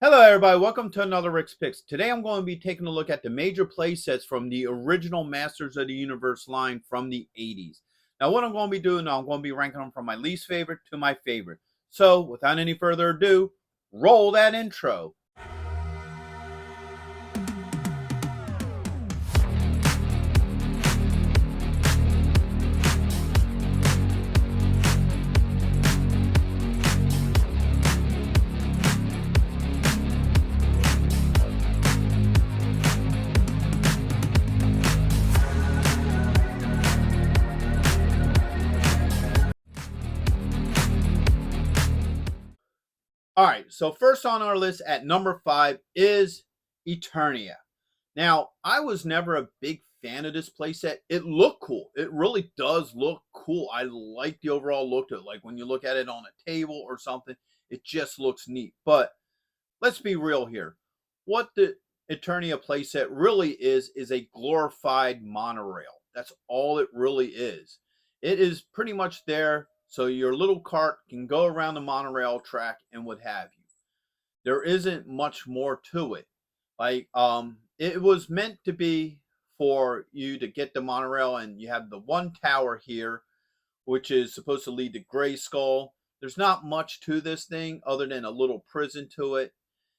Hello everybody, welcome to another Rick's Picks. Today I'm going to be taking a look at the major play sets from the original Masters of the Universe line from the 80s. Now what I'm going to be doing now, I'm going to be ranking them from my least favorite to my favorite. So without any further ado, roll that intro. Alright, so first on our list at number 5 is Eternia. Now, I was never a big fan of this playset. It looked cool. It really does look cool. I like the overall look to it. Like when you look at it on a table or something, it just looks neat. But let's be real here. What the Eternia playset really is a glorified monorail. That's all it really is. It is pretty much there so your little cart can go around the monorail track and what have you. There isn't much more to it. It was meant to be for you to get the monorail, and you have the one tower here which is supposed to lead to Grayskull. There's not much to this thing other than a little prison to it.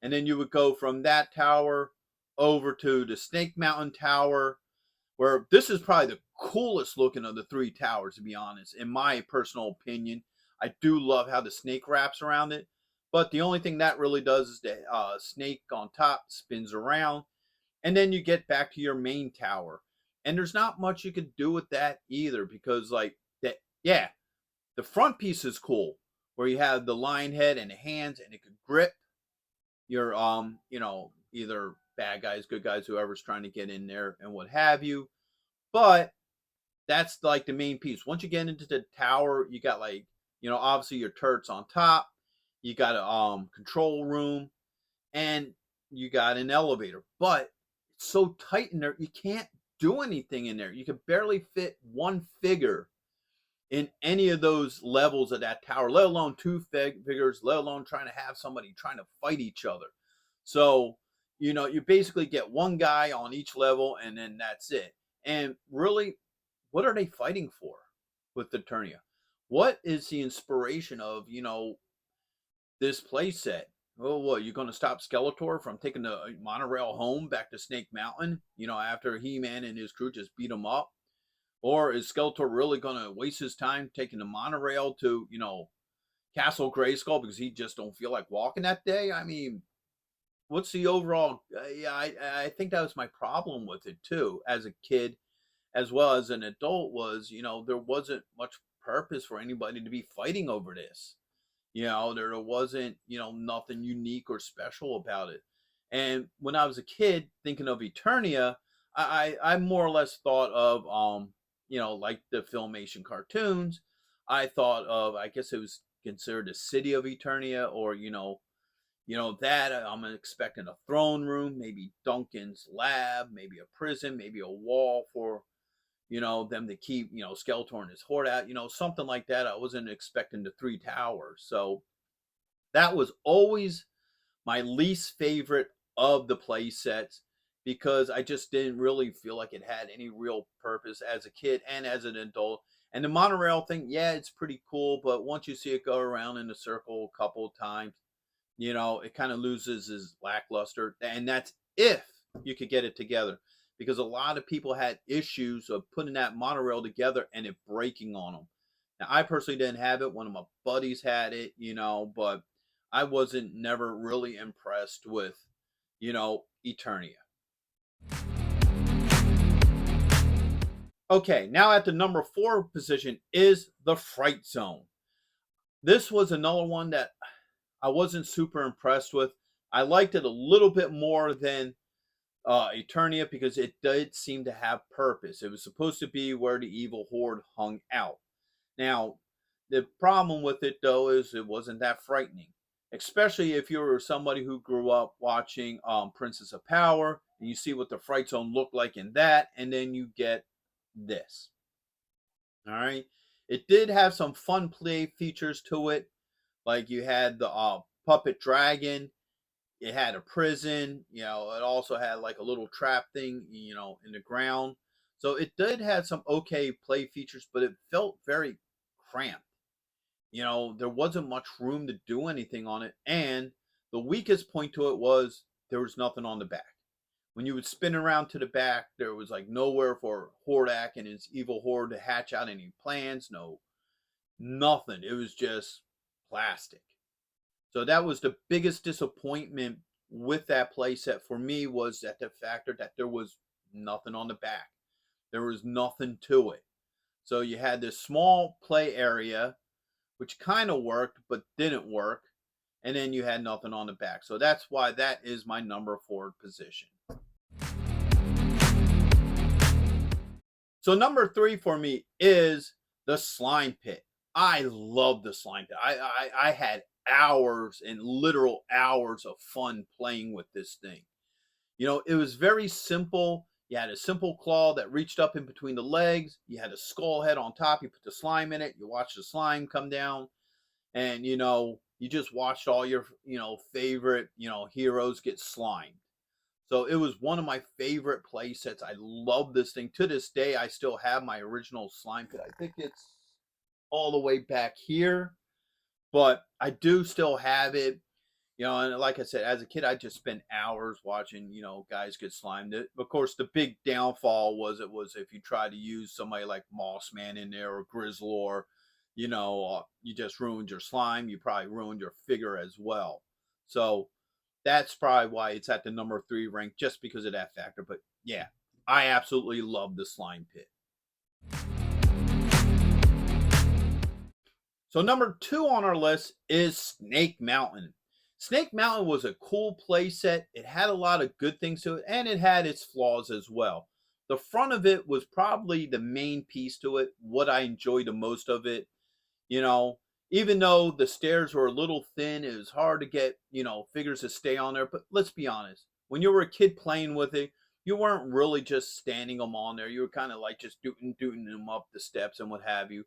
And then you would go from that tower over to the Snake Mountain Tower, where this is probably the coolest looking of the three towers, to be honest, in my personal opinion. I do love how the snake wraps around it. But the only thing that really does is the snake on top spins around. And then you get back to your main tower. And there's not much you could do with that either because, like, that, yeah, the front piece is cool where you have the lion head and the hands and it could grip your either bad guys, good guys, whoever's trying to get in there and what have you. But that's like the main piece. Once you get into the tower, you got like, obviously your turrets on top. You got a control room and you got an elevator. But it's so tight in there, you can't do anything in there. You can barely fit one figure in any of those levels of that tower, let alone two figures, let alone trying to have somebody trying to fight each other. So, you basically get one guy on each level and then that's it. And really, what are they fighting for with the Eternia? What is the inspiration of, this playset? Oh, what, you're going to stop Skeletor from taking the monorail home back to Snake Mountain, after He-Man and his crew just beat him up? Or is Skeletor really going to waste his time taking the monorail to, Castle Grayskull because he just don't feel like walking that day? I mean, what's the overall? Yeah, I think that was my problem with it too, as a kid, as well as an adult. Was there wasn't much purpose for anybody to be fighting over this. There wasn't nothing unique or special about it. And when I was a kid, thinking of Eternia, I more or less thought of like the Filmation cartoons. I thought of, I guess it was considered the city of Eternia, or that I'm expecting a throne room, maybe Duncan's lab, maybe a prison, maybe a wall for them to keep Skeletor and his horde out, something like that. I wasn't expecting the three towers, so that was always my least favorite of the play sets because I just didn't really feel like it had any real purpose as a kid and as an adult. And the monorail thing, yeah, it's pretty cool, but once you see it go around in a circle a couple of times, it kind of loses its lackluster. And that's if you could get it together. Because a lot of people had issues of putting that monorail together and it breaking on them. Now, I personally didn't have it. One of my buddies had it, but I wasn't never really impressed with, Eternia. Okay, now at the number 4 position is the Fright Zone. This was another one that I wasn't super impressed with. I liked it a little bit more than Eternia because it did seem to have purpose. It was supposed to be where the evil horde hung out. Now, the problem with it though is it wasn't that frightening, especially if you were somebody who grew up watching Princess of Power and you see what the Fright Zone looked like in that, and then you get this. All right, it did have some fun play features to it, like you had the puppet dragon. It had a prison, it also had like a little trap thing, in the ground. So it did have some okay play features, but it felt very cramped. There wasn't much room to do anything on it. And the weakest point to it was there was nothing on the back. When you would spin around to the back, there was like nowhere for Hordak and his evil horde to hatch out any plans. No, nothing. It was just plastic. So that was the biggest disappointment with that playset for me, was that the factor that there was nothing on the back. There was nothing to it. So you had this small play area, which kind of worked but didn't work, and then you had nothing on the back. So that's why that is my number 4 position. So number 3 for me is the slime pit. I love the slime pit. I had hours and literal hours of fun playing with this thing. It was very simple. You had a simple claw that reached up in between the legs. You had a skull head on top. You put the slime in it. You watch the slime come down, and you just watched all your favorite heroes get slimed. So it was one of my favorite play sets. I love this thing. To this day, I still have my original slime pit. I think it's all the way back here, but I do still have it. And like I said, as a kid, I just spent hours watching, guys get slimed. Of course, the big downfall was if you tried to use somebody like Moss Man in there or Grizzlor, you just ruined your slime. You probably ruined your figure as well. So that's probably why it's at the number 3 rank, just because of that factor. But yeah, I absolutely love the slime pit. So number 2 on our list is Snake Mountain. Snake Mountain was a cool play set. It had a lot of good things to it, and it had its flaws as well. The front of it was probably the main piece to it, what I enjoyed the most of it. You know, Even though the stairs were a little thin, it was hard to get, figures to stay on there. But let's be honest, when you were a kid playing with it, you weren't really just standing them on there. You were kind of like just dooting them up the steps and what have you.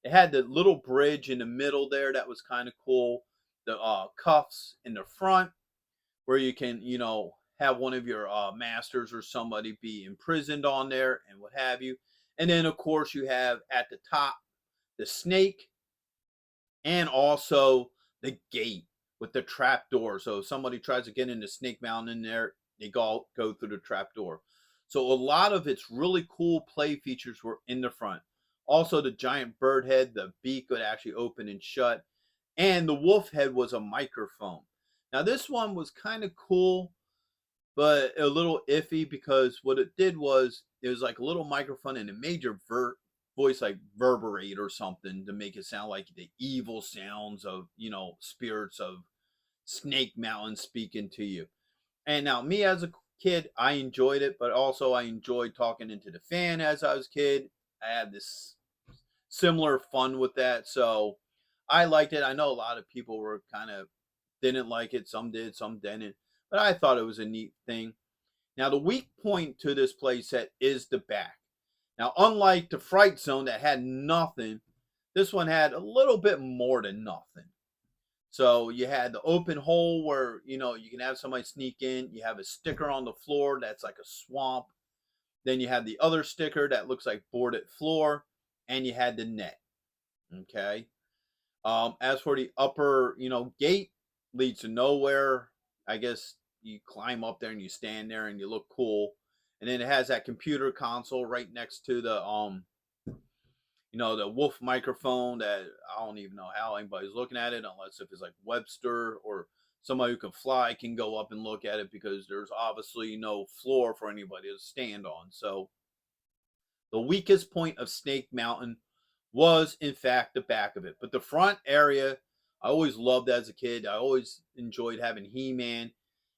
It had the little bridge in the middle there that was kind of cool. The cuffs in the front where you can, have one of your masters or somebody be imprisoned on there and what have you. And then, of course, you have at the top the snake and also the gate with the trap door. So if somebody tries to get into Snake Mountain in there, they go through the trap door. So a lot of its really cool play features were in the front. Also, the giant bird head, the beak would actually open and shut, and the wolf head was a microphone. Now this one was kind of cool, but a little iffy, because what it did was it was like a little microphone and it made your voice like reverberate or something to make it sound like the evil sounds of spirits of Snake Mountain speaking to you. And now me as a kid, I enjoyed it, but also I enjoyed talking into the fan as I was a kid. I had this similar fun with that, so I liked it. I know a lot of people were kind of didn't like it. Some did, some didn't. But I thought it was a neat thing. Now, the weak point to this playset is the back. Now, unlike the Fright Zone that had nothing, this one had a little bit more than nothing. So you had the open hole where, you can have somebody sneak in. You have a sticker on the floor that's like a swamp. Then you have the other sticker that looks like boarded floor. And you had the net. Okay. As for the upper, gate, leads to nowhere. I guess you climb up there and you stand there and you look cool. And then it has that computer console right next to the wolf microphone that I don't even know how anybody's looking at it, unless if it's like Webster or somebody who can fly can go up and look at it, because there's obviously no floor for anybody to stand on. So the weakest point of Snake Mountain was, in fact, the back of it. But the front area, I always loved as a kid. I always enjoyed having He-Man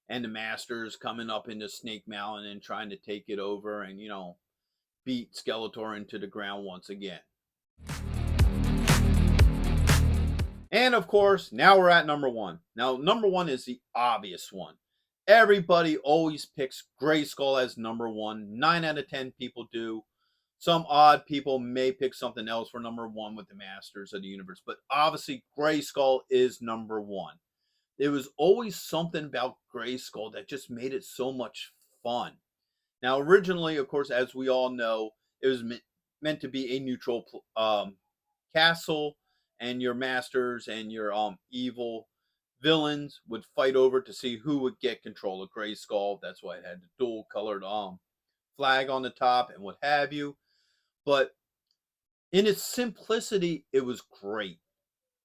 and the Masters coming up into Snake Mountain and trying to take it over and, beat Skeletor into the ground once again. And of course, now we're at number 1. Now, number 1 is the obvious one. Everybody always picks Grayskull as number 1. 9 out of 10 people do. Some odd people may pick something else for number 1 with the Masters of the Universe, but obviously Grayskull is number 1. There was always something about Grayskull that just made it so much fun. Now, originally, of course, as we all know, it was meant to be a neutral castle, and your masters and your evil villains would fight over to see who would get control of Grayskull. That's why it had the dual colored flag on the top and what have you. But in its simplicity, it was great.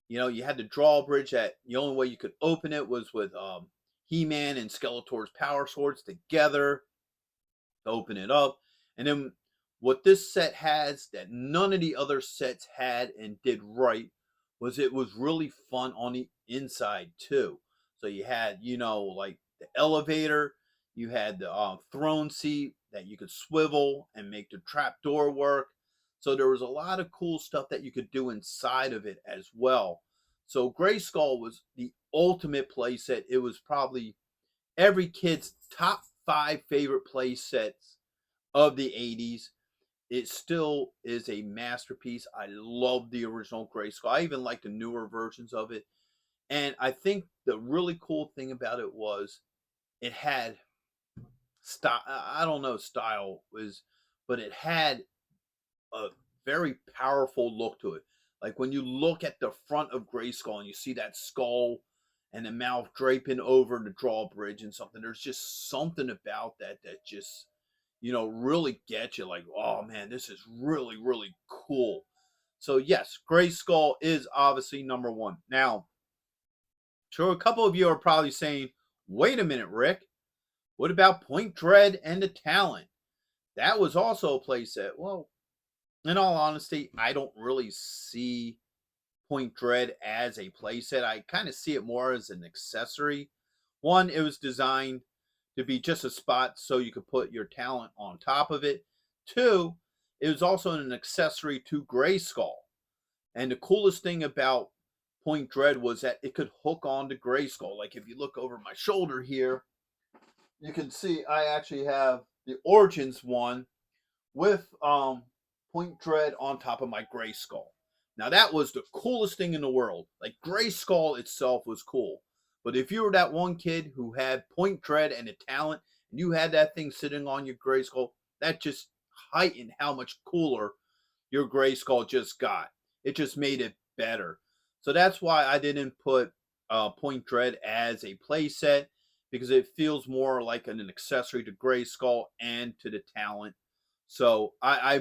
You had the drawbridge that the only way you could open it was with He-Man and Skeletor's power swords together to open it up. And then what this set has that none of the other sets had and did right was it was really fun on the inside too. So you had, like the elevator, you had the throne seat that you could swivel and make the trap door work. So there was a lot of cool stuff that you could do inside of it as well. So Grayskull was the ultimate playset. It was probably every kid's top 5 favorite play sets of the 80s. It still is a masterpiece. I love the original Grayskull. I even like the newer versions of it. And I think the really cool thing about it was it had style. I don't know style was, but it had a very powerful look to it. Like when you look at the front of Grayskull and you see that skull and the mouth draping over the drawbridge and something, there's just something about that just, really gets you like, oh man, this is really, really cool. So yes, Grayskull is obviously number one. Now, sure, a couple of you are probably saying, wait a minute, Rick, what about Point Dread and the Talent? That was also a playset. Well, in all honesty, I don't really see Point Dread as a playset. I kind of see it more as an accessory. One, it was designed to be just a spot so you could put your talent on top of it. Two, it was also an accessory to Grayskull. And the coolest thing about Point Dread was that it could hook on to Grayskull. Like if you look over my shoulder here, you can see I actually have the Origins one with Point Dread on top of my Grayskull. Now that was the coolest thing in the world. Like Grayskull itself was cool. But if you were that one kid who had Point Dread and a talent, and you had that thing sitting on your Grayskull, that just heightened how much cooler your Grayskull just got. It just made it better. So that's why I didn't put Point Dread as a playset, because it feels more like an accessory to Grayskull and to the talent. So I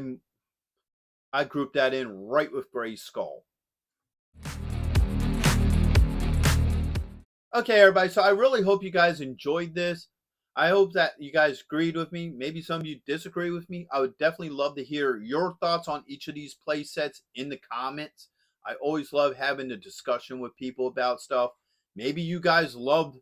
grouped that in right with Grayskull. Okay, everybody. So I really hope you guys enjoyed this. I hope that you guys agreed with me. Maybe some of you disagree with me. I would definitely love to hear your thoughts on each of these play sets in the comments. I always love having a discussion with people about stuff. Maybe you guys loved,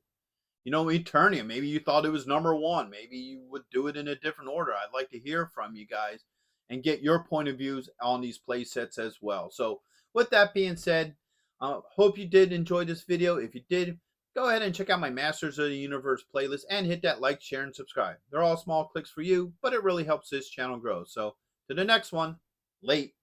Eternia. Maybe you thought it was number one. Maybe you would do it in a different order. I'd like to hear from you guys and get your point of views on these play sets as well. So with that being said, hope you did enjoy this video. If you did, go ahead and check out my Masters of the Universe playlist and hit that like, share, and subscribe. They're all small clicks for you, but it really helps this channel grow. So to the next one, late.